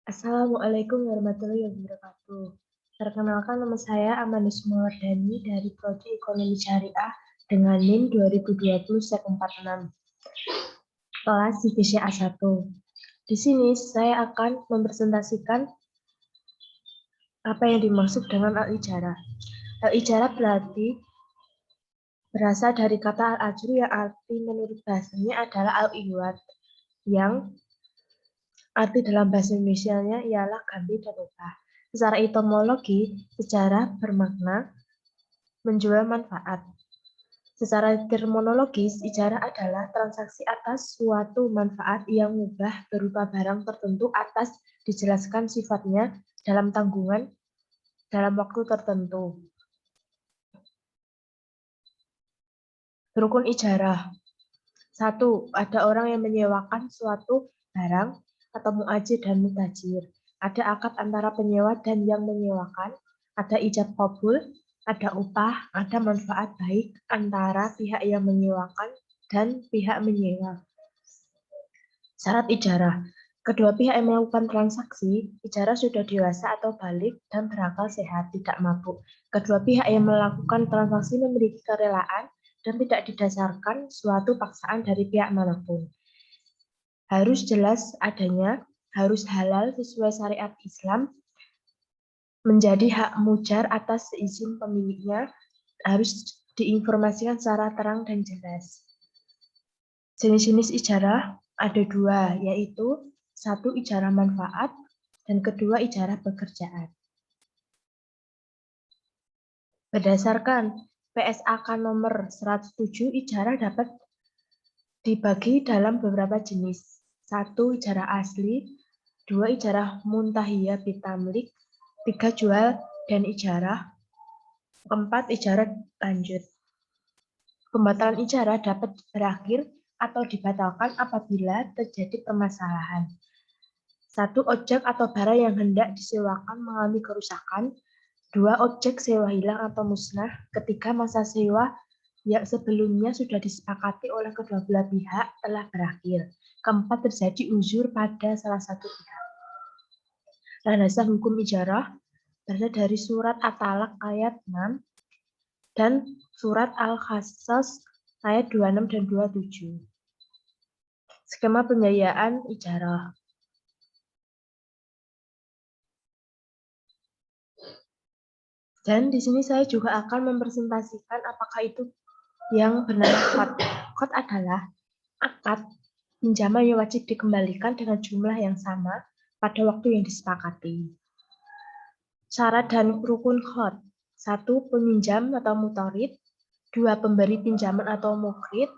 Assalamualaikum warahmatullahi wabarakatuh. Perkenalkan nama saya Amanus Mawardani dari Prodi Ekonomi Syariah dengan NIM 2020-46, kelas divisi A1. Di sini saya akan mempresentasikan apa yang dimaksud dengan al-ijarah. Al-ijarah berasal dari kata al-ajru yang arti menurut bahasanya adalah al-iwad, yang arti dalam bahasa Indonesianya ialah ganti dan upah. Secara etimologi, sejarah bermakna menjual manfaat. Secara terminologis, ijarah adalah transaksi atas suatu manfaat yang mubah berupa barang tertentu atas dijelaskan sifatnya dalam tanggungan dalam waktu tertentu. Rukun ijarah. 1. Ada orang yang menyewakan suatu barang atau muajir dan mutajir. Ada akad antara penyewa dan yang menyewakan, ada ijab qabul, ada upah, ada manfaat baik antara pihak yang menyewakan dan pihak menyewa. Syarat ijarah. Kedua pihak yang melakukan transaksi, ijarah sudah dewasa atau balik dan berakal sehat, tidak mabuk. Kedua pihak yang melakukan transaksi memiliki kerelaan dan tidak didasarkan suatu paksaan dari pihak manapun. Harus jelas adanya, harus halal sesuai syariat Islam, menjadi hak mujar atas izin pemiliknya, harus diinformasikan secara terang dan jelas. Jenis-jenis ijarah ada dua, yaitu satu ijarah manfaat dan kedua ijarah pekerjaan. Berdasarkan PSAK nomor 107, ijarah dapat dibagi dalam beberapa jenis. 1. Ijarah asli, 2. Ijarah muntahiyah bitamlik, 3. Jual dan ijarah, 4. Ijarah lanjut. Pembatalan ijarah dapat berakhir atau dibatalkan apabila terjadi permasalahan. 1. Objek atau barang yang hendak disewakan mengalami kerusakan. 2. Objek sewa hilang atau musnah ketika masa sewa yang sebelumnya sudah disepakati oleh kedua belah pihak telah berakhir. Keempat, terjadi uzur pada salah satu pihak. Landasan hukum ijarah berasal dari surat At-Talaq ayat 6 dan surat Al-Qasas ayat 26 dan 27. Skema pembiayaan ijarah. Dan di sini saya juga akan mempresentasikan apakah itu yang bernama qad. Qad adalah akad pinjaman yang wajib dikembalikan dengan jumlah yang sama pada waktu yang disepakati. Syarat dan rukun qad. 1. Peminjam atau mutorid. 2. Pemberi pinjaman atau mukrid.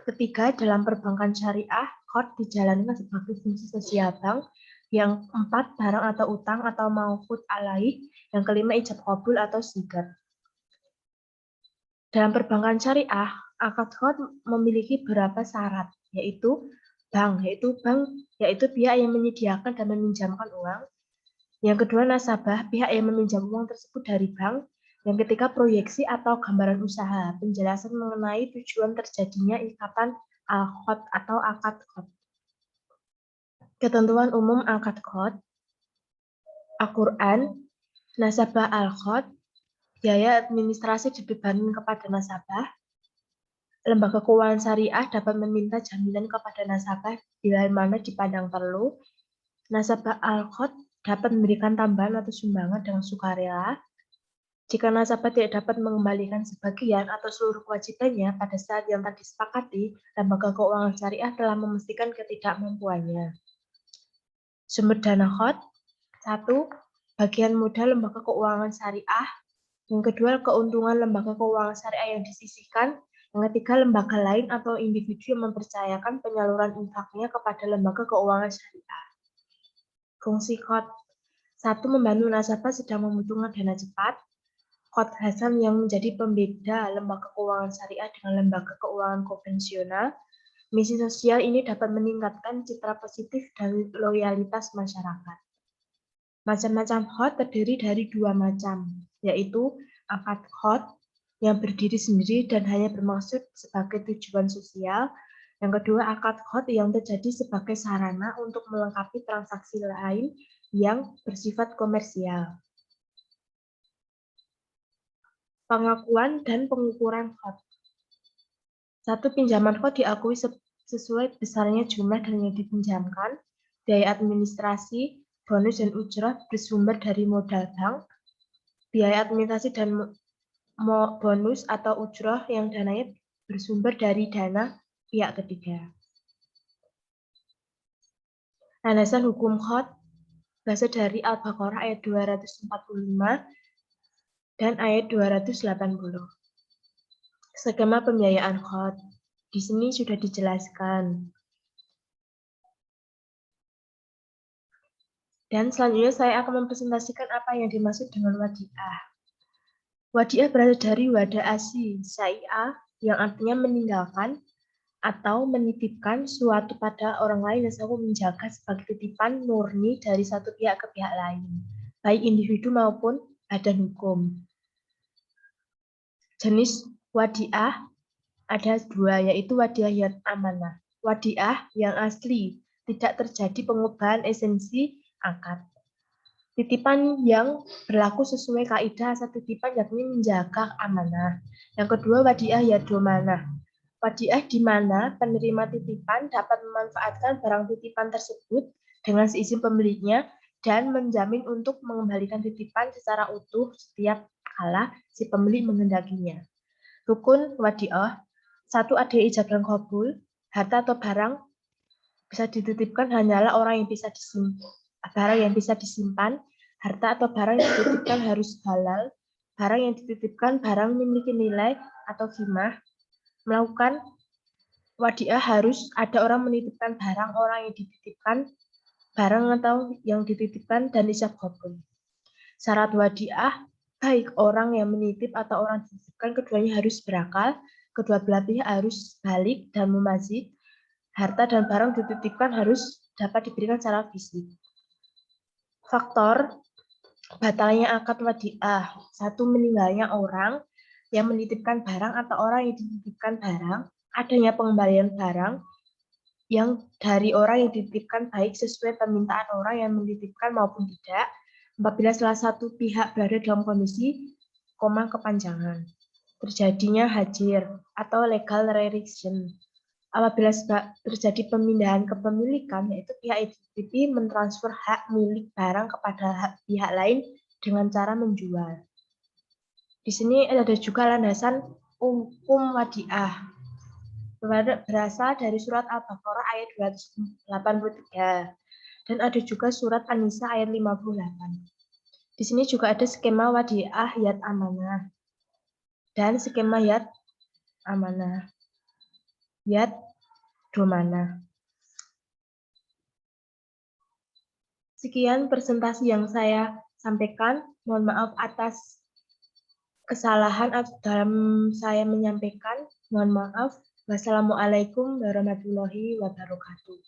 Ketiga, dalam perbankan syariah, qad dijalankan sebagai fungsi sosial bank. Yang 4, barang atau utang atau mauqud alaih. Yang kelima, ijab qabul atau sigat. Dalam perbankan syariah, akad qad memiliki beberapa syarat, yaitu bank yaitu pihak yang menyediakan dan meminjamkan uang. Yang kedua, nasabah, pihak yang meminjam uang tersebut dari bank. Yang ketiga, proyeksi atau gambaran usaha, penjelasan mengenai tujuan terjadinya ikatan al-qad atau akad qad. Ketentuan umum akad qad, Al-Quran, nasabah al-qad, biaya administrasi dibebankan kepada nasabah. Lembaga keuangan syariah dapat meminta jaminan kepada nasabah bila mana dipandang perlu. Nasabah al-qad dapat memberikan tambahan atau sumbangan dengan sukarela. Jika nasabah tidak dapat mengembalikan sebagian atau seluruh kewajibannya pada saat yang telah disepakati, lembaga keuangan syariah telah memastikan ketidakmampuannya. Sumber dana qad. 1. Bagian modal lembaga keuangan syariah. Yang kedua, keuntungan lembaga keuangan syariah yang disisihkan. Yang ketiga, lembaga lain atau individu yang mempercayakan penyaluran infaknya kepada lembaga keuangan syariah. Fungsi qad. 1. Membantu nasabah sedang membutuhkan dana cepat. Qad Hasan yang menjadi pembeda lembaga keuangan syariah dengan lembaga keuangan konvensional. Misi sosial ini dapat meningkatkan citra positif dan loyalitas masyarakat. Macam-macam qad terdiri dari dua macam, yaitu akad qad yang berdiri sendiri dan hanya bermaksud sebagai tujuan sosial. Yang kedua, akad khot yang terjadi sebagai sarana untuk melengkapi transaksi lain yang bersifat komersial. Pengakuan dan pengukuran khot. Satu, pinjaman khot diakui sesuai besarnya jumlah dan yang dipinjamkan, biaya administrasi, bonus dan ujrah bersumber dari modal bank, biaya administrasi dan bonus atau ujrah yang dananya bersumber dari dana pihak ketiga. Landasan hukum khot berasal dari Al-Baqarah ayat 245 dan ayat 280. Skema pembiayaan khot. Di sini sudah dijelaskan. Dan selanjutnya saya akan mempresentasikan apa yang dimaksud dengan wadiah. Wadiah berasal dari wada asli syai'ah yang artinya meninggalkan atau menitipkan suatu pada orang lain dan selalu menjaga sebagai titipan murni dari satu pihak ke pihak lain, baik individu maupun badan hukum. Jenis wadiah ada dua, yaitu wadiah yang amanah. Wadiah yang asli, tidak terjadi pengubahan esensi akad. Titipan yang berlaku sesuai kaidah asal titipan yakni menjaga amanah. Yang kedua, wadiah yadomanah. Wadiah di mana penerima titipan dapat memanfaatkan barang titipan tersebut dengan seizin pemiliknya dan menjamin untuk mengembalikan titipan secara utuh setiap kala si pemilik menghendakinya. Rukun wadiah. Satu, ada ijab dan qabul. Harta atau barang bisa dititipkan hanyalah orang yang bisa disimpan. Barang yang bisa disimpan, harta atau barang yang dititipkan harus halal. Barang yang dititipkan barang memiliki nilai atau qimah. Melakukan wadiah harus ada orang menitipkan barang, orang yang dititipkan barang atau yang dititipkan, dan ijab qabul. Syarat wadiah, baik orang yang menitip atau orang dititipkan, keduanya harus berakal, kedua belah pihak harus balik dan mumazid, harta dan barang dititipkan harus dapat diberikan secara fisik. Faktor batalnya akad wadiah. Satu, meninggalnya orang yang menitipkan barang atau orang yang dititipkan barang, adanya pengembalian barang yang dari orang yang dititipkan baik sesuai permintaan orang yang menitipkan maupun tidak, apabila salah satu pihak berada dalam kondisi koma kepanjangan. Terjadinya hajir atau legal restriction. Apabila terjadi pemindahan kepemilikan, yaitu pihak yang dititipi mentransfer hak milik barang kepada pihak lain dengan cara menjual. Di sini ada juga landasan hukum wadiah. Berasal dari surat Al-Baqarah ayat 283 dan ada juga surat An-Nisa ayat 58. Di sini juga ada skema wadiah yad amanah dan skema yad amanah, yad domanah. Sekian presentasi yang saya sampaikan. Mohon maaf atas kesalahan dalam saya menyampaikan. Mohon maaf. Wassalamualaikum warahmatullahi wabarakatuh.